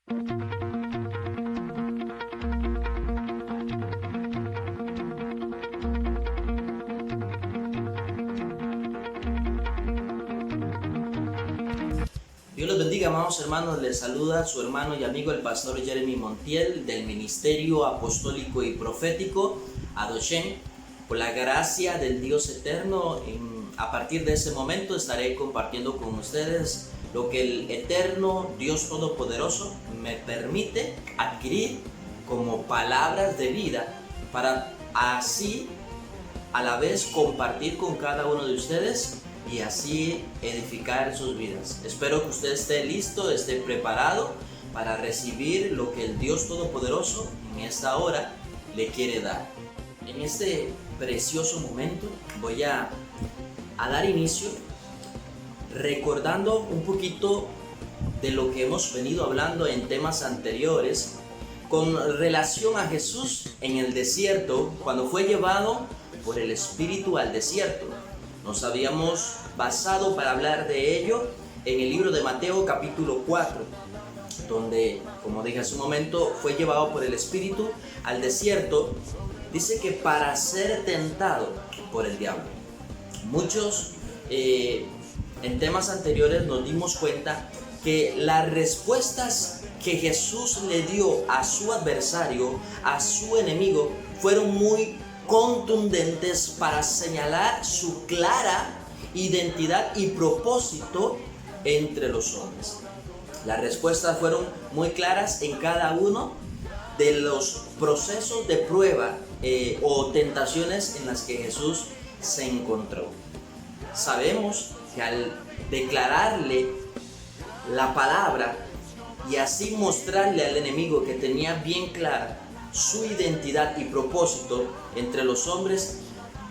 Dios los bendiga, amados hermanos. Les saluda su hermano y amigo el pastor Jeremy Montiel del Ministerio Apostólico y Profético Adoshen. Por la gracia del Dios eterno, a partir de ese momento estaré compartiendo con ustedes lo que el eterno Dios Todopoderoso me permite adquirir como palabras de vida para así a la vez compartir con cada uno de ustedes y así edificar sus vidas. Espero que usted esté listo, esté preparado para recibir lo que el Dios Todopoderoso en esta hora le quiere dar. En este precioso momento voy a dar inicio recordando un poquito de lo que hemos venido hablando en temas anteriores con relación a Jesús en el desierto, cuando fue llevado por el Espíritu al desierto. Nos habíamos basado para hablar de ello en el libro de Mateo capítulo 4, donde, como dije hace un momento, fue llevado por el Espíritu al desierto. Dice que para ser tentado por el diablo. Muchos en temas anteriores nos dimos cuenta que las respuestas que Jesús le dio a su adversario, a su enemigo, fueron muy contundentes para señalar su clara identidad y propósito entre los hombres. Las respuestas fueron muy claras en cada uno de los procesos de prueba o tentaciones en las que Jesús se encontró. Sabemos que al declararle la palabra y así mostrarle al enemigo que tenía bien clara su identidad y propósito entre los hombres,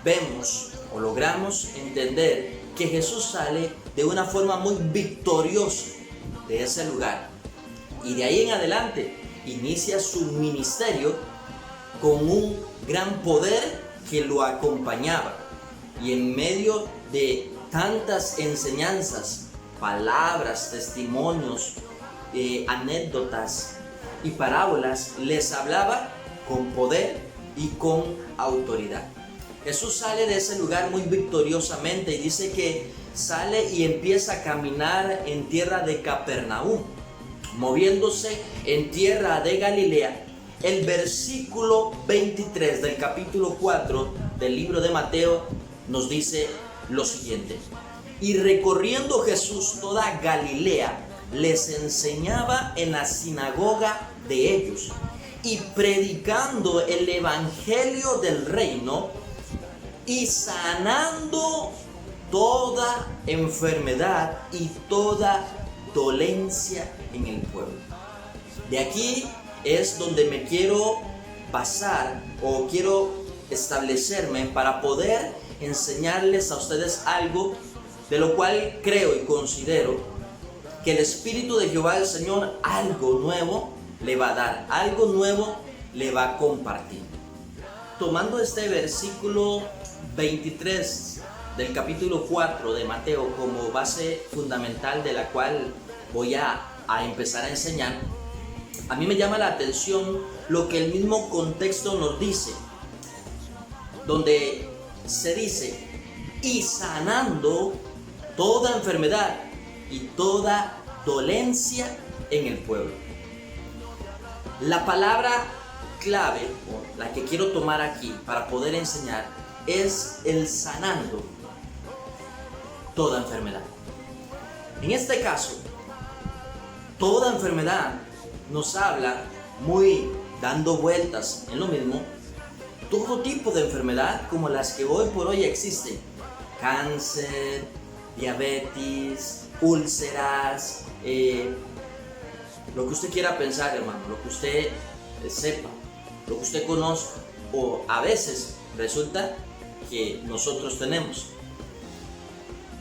vemos o logramos entender que Jesús sale de una forma muy victoriosa de ese lugar y de ahí en adelante inicia su ministerio con un gran poder que lo acompañaba, y en medio de tantas enseñanzas, palabras, testimonios, anécdotas y parábolas, les hablaba con poder y con autoridad. Jesús sale de ese lugar muy victoriosamente y dice que sale y empieza a caminar en tierra de Capernaum, moviéndose en tierra de Galilea. El versículo 23 del capítulo 4 del libro de Mateo nos dice lo siguiente: y recorriendo Jesús toda Galilea, les enseñaba en la sinagoga de ellos y predicando el evangelio del reino y sanando toda enfermedad y toda dolencia en el pueblo. De aquí es donde me quiero basar o quiero establecerme para poder enseñarles a ustedes algo de lo cual creo y considero que el Espíritu de Jehová el Señor algo nuevo le va a dar, algo nuevo le va a compartir. Tomando este versículo 23 del capítulo 4 de Mateo como base fundamental de la cual voy a empezar a enseñar, a mí me llama la atención lo que el mismo contexto nos dice, donde se dice, y sanando toda enfermedad y toda dolencia en el pueblo. La palabra clave, o la que quiero tomar aquí para poder enseñar, es el sanando toda enfermedad. En este caso, toda enfermedad nos habla muy dando vueltas en lo mismo, todo tipo de enfermedad como las que hoy por hoy existen: cáncer, diabetes, úlceras, lo que usted quiera pensar, hermano, lo que usted sepa, lo que usted conozca, o a veces resulta que nosotros tenemos.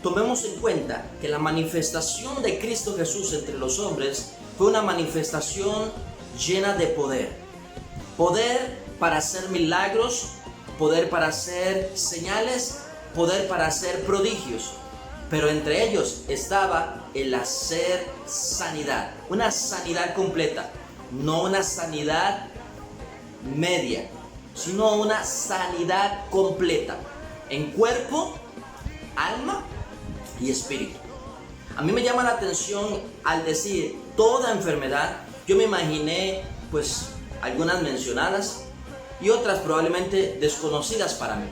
Tomemos en cuenta que la manifestación de Cristo Jesús entre los hombres fue una manifestación llena de poder. Poder para hacer milagros, poder para hacer señales, poder para hacer prodigios. Pero entre ellos estaba el hacer sanidad, una sanidad completa, no una sanidad media, sino una sanidad completa en cuerpo, alma y espíritu. A mí me llama la atención al decir toda enfermedad. Yo me imaginé pues algunas mencionadas y otras probablemente desconocidas para mí,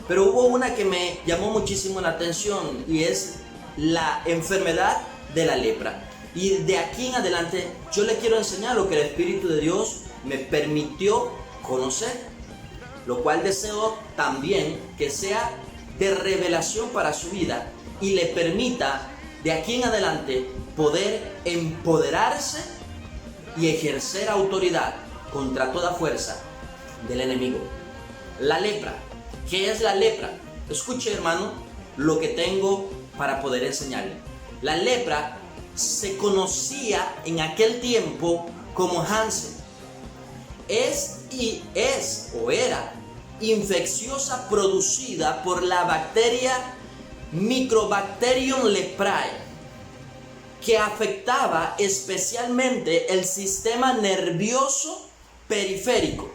pero hubo una que me llamó muchísimo la atención y es la enfermedad de la lepra. Y de aquí en adelante yo le quiero enseñar lo que el Espíritu de Dios me permitió conocer, lo cual deseo también que sea de revelación para su vida y le permita de aquí en adelante poder empoderarse y ejercer autoridad contra toda fuerza del enemigo. La lepra. ¿Qué es la lepra? Escuche, hermano, lo que tengo para poder enseñarle. La lepra se conocía en aquel tiempo como Hansen. Era infecciosa producida por la bacteria Microbacterium leprae, que afectaba especialmente el sistema nervioso periférico,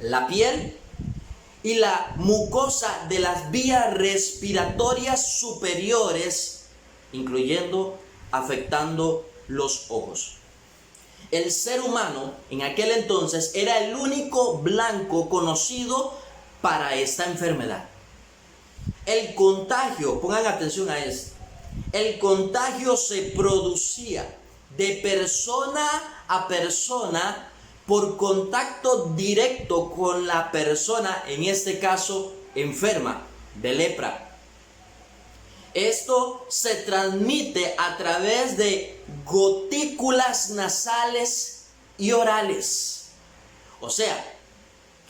la piel y la mucosa de las vías respiratorias superiores, afectando los ojos. El ser humano en aquel entonces era el único blanco conocido para esta enfermedad. El contagio, pongan atención a esto, el contagio se producía de persona a persona por contacto directo con la persona, en este caso enferma de lepra. Esto se transmite a través de gotículas nasales y orales. O sea,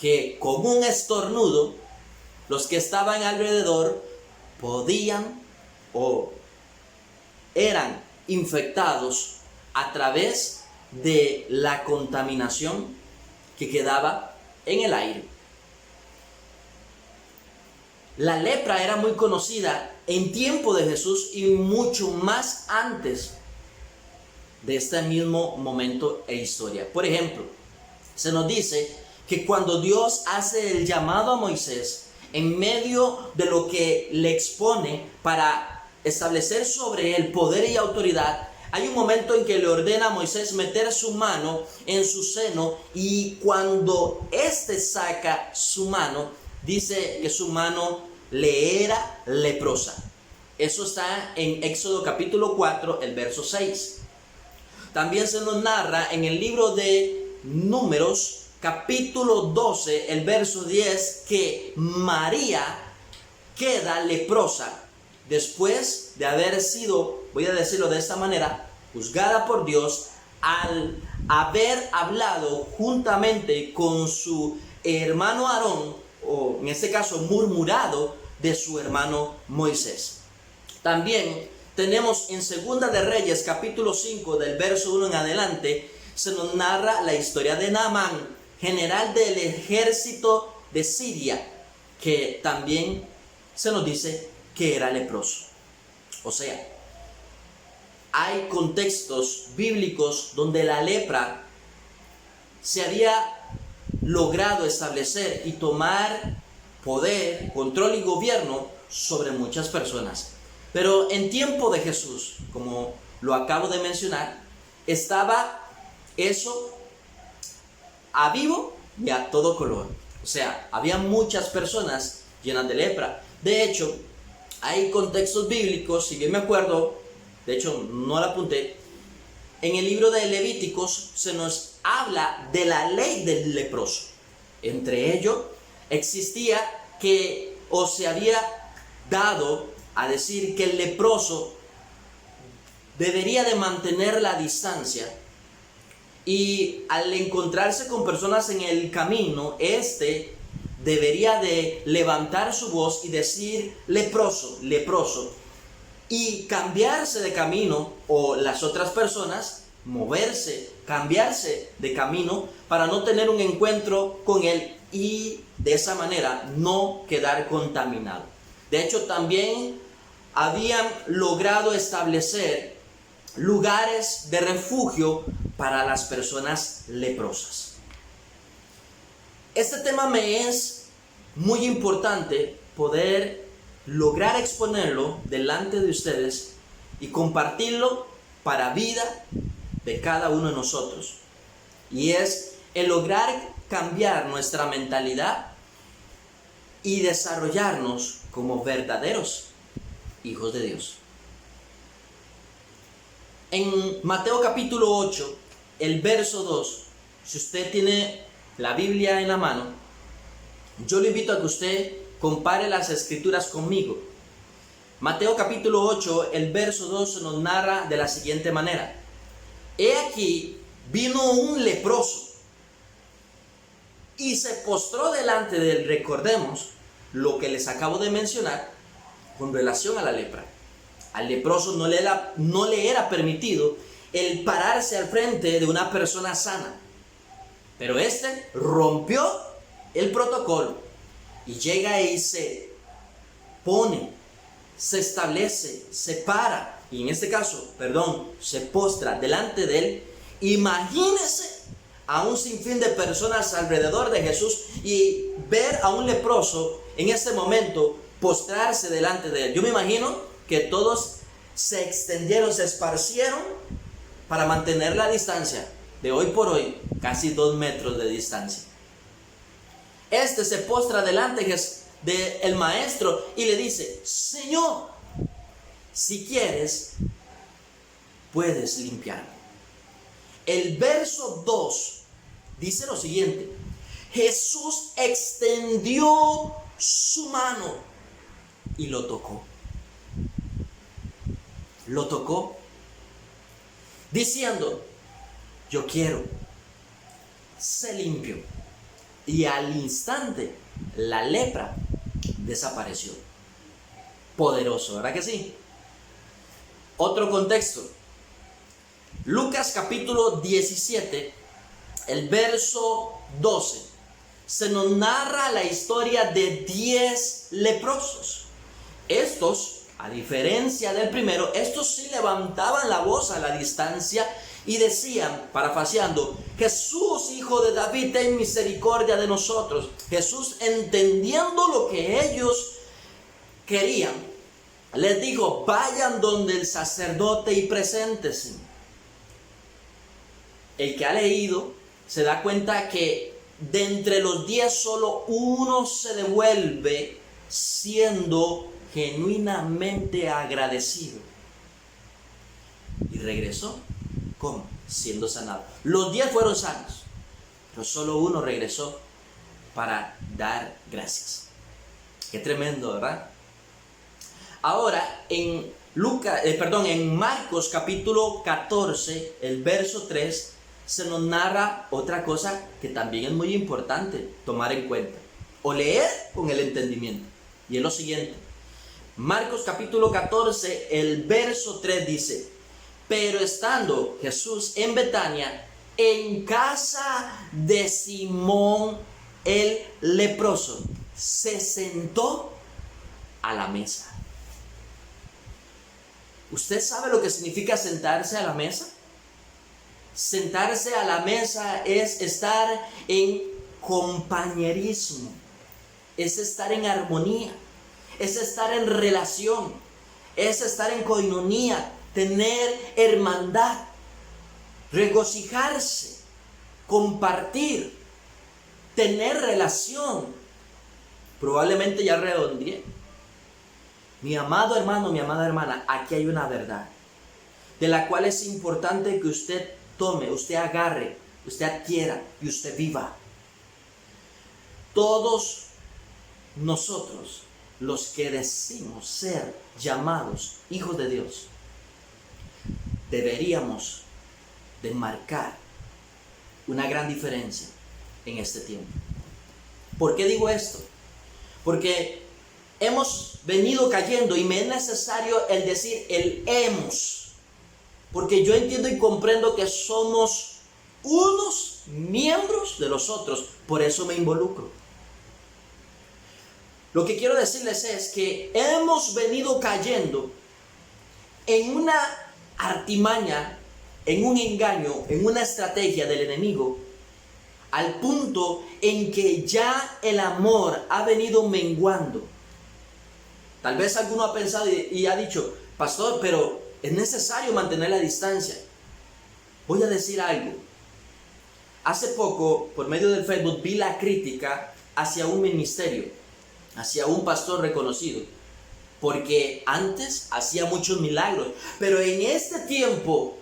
que con un estornudo, los que estaban alrededor podían o eran infectados a través de la contaminación que quedaba en el aire. La lepra era muy conocida en tiempo de Jesús y mucho más antes de este mismo momento e historia. Por ejemplo, se nos dice que cuando Dios hace el llamado a Moisés, en medio de lo que le expone para establecer sobre él poder y autoridad, hay un momento en que le ordena a Moisés meter su mano en su seno, y cuando éste saca su mano, dice que su mano le era leprosa. Eso está en Éxodo capítulo 4, el verso 6. También se nos narra en el libro de Números capítulo 12, el verso 10, que María queda leprosa después de haber sido, voy a decirlo de esta manera, juzgada por Dios al haber hablado juntamente con su hermano Aarón, o en este caso murmurado de su hermano Moisés. También tenemos en Segunda de Reyes capítulo 5 del verso 1 en adelante, se nos narra la historia de Naamán, general del ejército de Siria, que también se nos dice que era leproso. O sea, hay contextos bíblicos donde la lepra se había logrado establecer y tomar poder, control y gobierno sobre muchas personas. Pero en tiempo de Jesús, como lo acabo de mencionar, estaba eso a vivo y a todo color. O sea, había muchas personas llenas de lepra. De hecho, hay contextos bíblicos, si bien me acuerdo, de hecho no lo apunté, en el libro de Levíticos se nos habla de la ley del leproso. Entre ellos existía que, o se había dado a decir que el leproso debería de mantener la distancia, y al encontrarse con personas en el camino, debería de levantar su voz y decir leproso, leproso, y cambiarse de camino, o las otras personas cambiarse de camino para no tener un encuentro con él y de esa manera no quedar contaminado. De hecho, también habían logrado establecer lugares de refugio para las personas leprosas. Este tema me es muy importante poder lograr exponerlo delante de ustedes y compartirlo para vida de cada uno de nosotros. Y es el lograr cambiar nuestra mentalidad y desarrollarnos como verdaderos hijos de Dios. En Mateo capítulo 8, el verso 2, si usted tiene la Biblia en la mano, yo le invito a que usted compare las escrituras conmigo. Mateo capítulo 8, el verso 2 nos narra de la siguiente manera: He aquí, vino un leproso y se postró delante de él. Recordemos lo que les acabo de mencionar con relación a la lepra. Al leproso no le era permitido el pararse al frente de una persona sana, pero este rompió el protocolo y llega y se pone, se establece, se para, y en este caso, se postra delante de él. Imagínese a un sinfín de personas alrededor de Jesús y ver a un leproso en este momento postrarse delante de él. Yo me imagino que todos se extendieron, se esparcieron para mantener la distancia de hoy por hoy, casi 2 metros de distancia. Este se postra delante del maestro y le dice: Señor, si quieres, puedes limpiarme. El verso 2 dice lo siguiente: Jesús extendió su mano y lo tocó. Lo tocó diciendo: yo quiero, sé limpio. Y al instante la lepra desapareció. Poderoso, ¿verdad que sí? Otro contexto. Lucas capítulo 17, el verso 12. Se nos narra la historia de 10 leprosos. Estos, a diferencia del primero, estos sí levantaban la voz a la distancia y decían, parafraseando: Jesús, hijo de David, ten misericordia de nosotros. Jesús, entendiendo lo que ellos querían, les dijo: vayan donde el sacerdote y preséntense. El que ha leído se da cuenta que de entre los 10 solo uno se devuelve siendo genuinamente agradecido. Y regresó. ¿Cómo? Siendo sanado. Los 10 fueron sanos, pero solo uno regresó para dar gracias. Qué tremendo, ¿verdad? Ahora, en Marcos capítulo 14, el verso 3, se nos narra otra cosa que también es muy importante tomar en cuenta o leer con el entendimiento. Y es lo siguiente. Marcos capítulo 14, el verso 3 dice: pero estando Jesús en Betania, en casa de Simón el leproso, se sentó a la mesa. ¿Usted sabe lo que significa sentarse a la mesa? Sentarse a la mesa es estar en compañerismo, es estar en armonía, es estar en relación, es estar en coinonía, tener hermandad, regocijarse, compartir, tener relación. Probablemente ya redondeé. Mi amado hermano, mi amada hermana, aquí hay una verdad de la cual es importante que usted tome, usted agarre, usted adquiera y usted viva. Todos nosotros, los que decimos ser llamados hijos de Dios, deberíamos de marcar una gran diferencia en este tiempo. ¿Por qué digo esto? Porque hemos venido cayendo y me es necesario el decir el hemos, porque yo entiendo y comprendo que somos unos miembros de los otros, por eso me involucro. Lo que quiero decirles es que hemos venido cayendo en una artimaña, en un engaño, en una estrategia del enemigo, al punto en que ya el amor ha venido menguando. Tal vez alguno ha pensado y ha dicho, pastor, pero es necesario mantener la distancia. Voy a decir algo. Hace poco, por medio del Facebook, vi la crítica hacia un ministerio, hacia un pastor reconocido, porque antes hacía muchos milagros, pero en este tiempo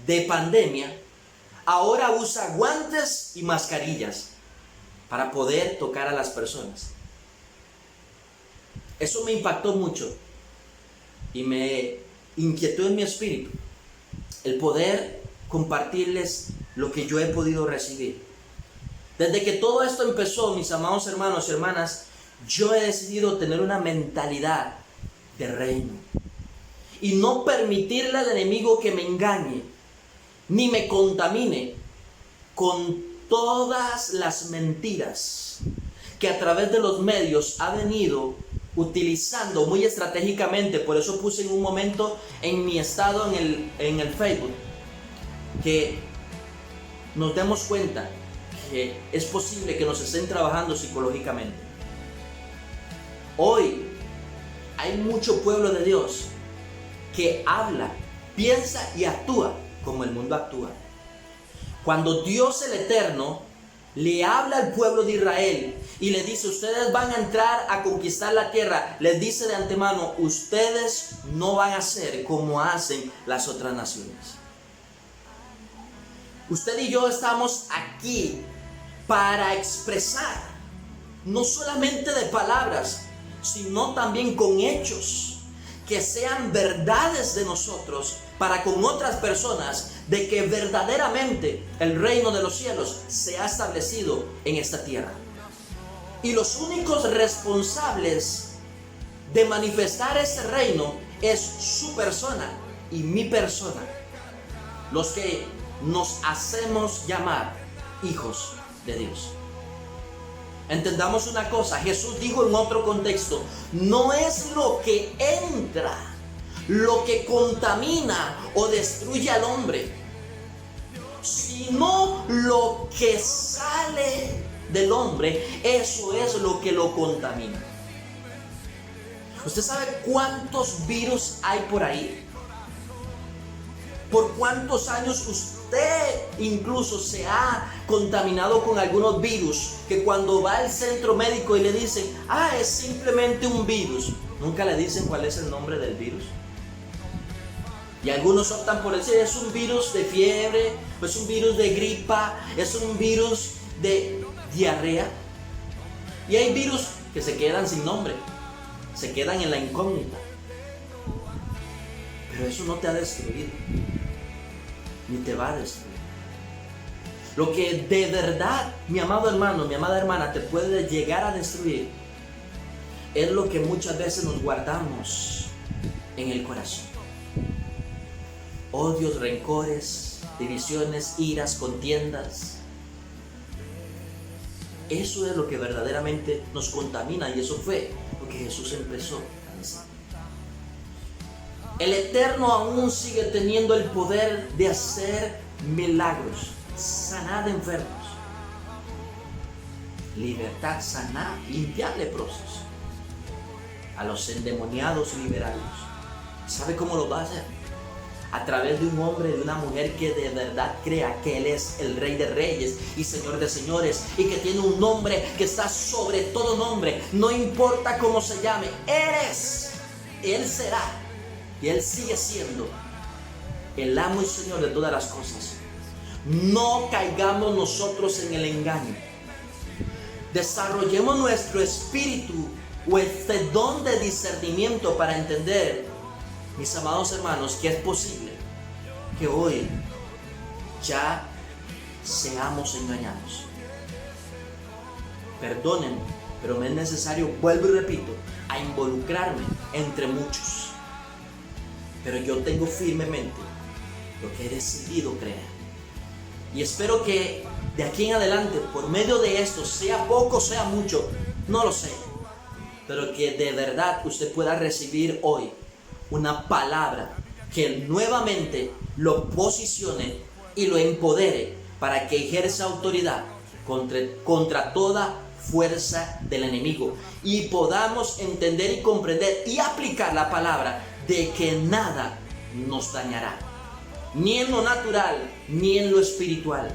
de pandemia, ahora usa guantes y mascarillas para poder tocar a las personas. Eso me impactó mucho y me inquietó en mi espíritu el poder compartirles lo que yo he podido recibir. Desde que todo esto empezó, mis amados hermanos y hermanas, yo he decidido tener una mentalidad de reino y no permitirle al enemigo que me engañe ni me contamine con todas las mentiras que a través de los medios ha venido utilizando muy estratégicamente. Por eso puse en un momento en mi estado en el Facebook que nos demos cuenta que es posible que nos estén trabajando psicológicamente. Hoy hay mucho pueblo de Dios que habla, piensa y actúa como el mundo actúa. Cuando Dios el Eterno le habla al pueblo de Israel y le dice, ustedes van a entrar a conquistar la tierra, les dice de antemano, ustedes no van a ser como hacen las otras naciones. Usted y yo estamos aquí para expresar, no solamente de palabras, sino también con hechos, que sean verdades de nosotros para con otras personas, de que verdaderamente el reino de los cielos se ha establecido en esta tierra. Y los únicos responsables de manifestar ese reino es su persona y mi persona, los que nos hacemos llamar hijos de Dios. Entendamos una cosa, Jesús dijo en otro contexto, no es lo que entra lo que contamina o destruye al hombre, sino lo que sale del hombre, eso es lo que lo contamina. ¿Usted sabe cuántos virus hay por ahí? ¿Por cuántos años usted incluso se ha contaminado con algunos virus que cuando va al centro médico y le dicen, es simplemente un virus, nunca le dicen cuál es el nombre del virus? Y algunos optan por decir, es un virus de fiebre, es un virus de gripa, es un virus de diarrea. Y hay virus que se quedan sin nombre, se quedan en la incógnita. Pero eso no te ha destruido, ni te va a destruir. Lo que de verdad, mi amado hermano, mi amada hermana, te puede llegar a destruir, es lo que muchas veces nos guardamos en el corazón. Odios, rencores, divisiones, iras, contiendas. Eso es lo que verdaderamente nos contamina, y eso fue lo que Jesús empezó a decir. El Eterno aún sigue teniendo el poder de hacer milagros, sanar enfermos, libertad, sanar, limpiar leprosos, a los endemoniados liberarlos. ¿Sabe cómo lo va a hacer? A través de un hombre y de una mujer que de verdad crea que Él es el Rey de Reyes y Señor de Señores, y que tiene un nombre que está sobre todo nombre. No importa cómo se llame, Él será, y Él sigue siendo el amo y Señor de todas las cosas. No caigamos nosotros en el engaño. Desarrollemos nuestro espíritu o este don de discernimiento para entender, mis amados hermanos, que es posible que hoy ya seamos engañados. Perdónenme, pero me es necesario, vuelvo y repito, a involucrarme entre muchos. Pero yo tengo firmemente lo que he decidido creer. Y espero que de aquí en adelante, por medio de esto, sea poco, sea mucho, no lo sé, pero que de verdad usted pueda recibir hoy una palabra que nuevamente lo posicione y lo empodere para que ejerza autoridad contra toda fuerza del enemigo, y podamos entender y comprender y aplicar la palabra de que nada nos dañará, ni en lo natural ni en lo espiritual.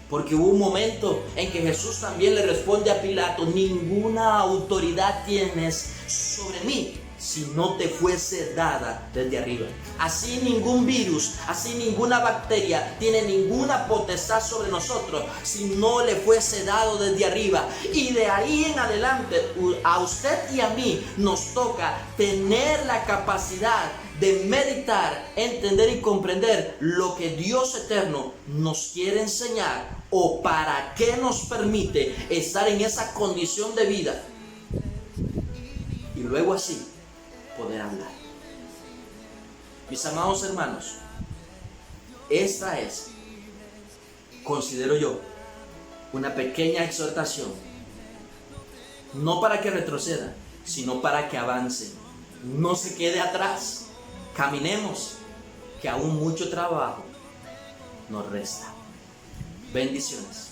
Porque hubo un momento en que Jesús también le responde a Pilato: ninguna autoridad tienes sobre mí si no te fuese dada desde arriba. Así ningún virus, así ninguna bacteria tiene ninguna potestad sobre nosotros si no le fuese dado desde arriba. Y de ahí en adelante a usted y a mí nos toca tener la capacidad de meditar, entender y comprender lo que Dios eterno nos quiere enseñar, o para qué nos permite estar en esa condición de vida, y luego así poder hablar. Mis amados hermanos, esta es, considero yo, una pequeña exhortación, no para que retroceda, sino para que avance, no se quede atrás. Caminemos, que aún mucho trabajo nos resta. Bendiciones.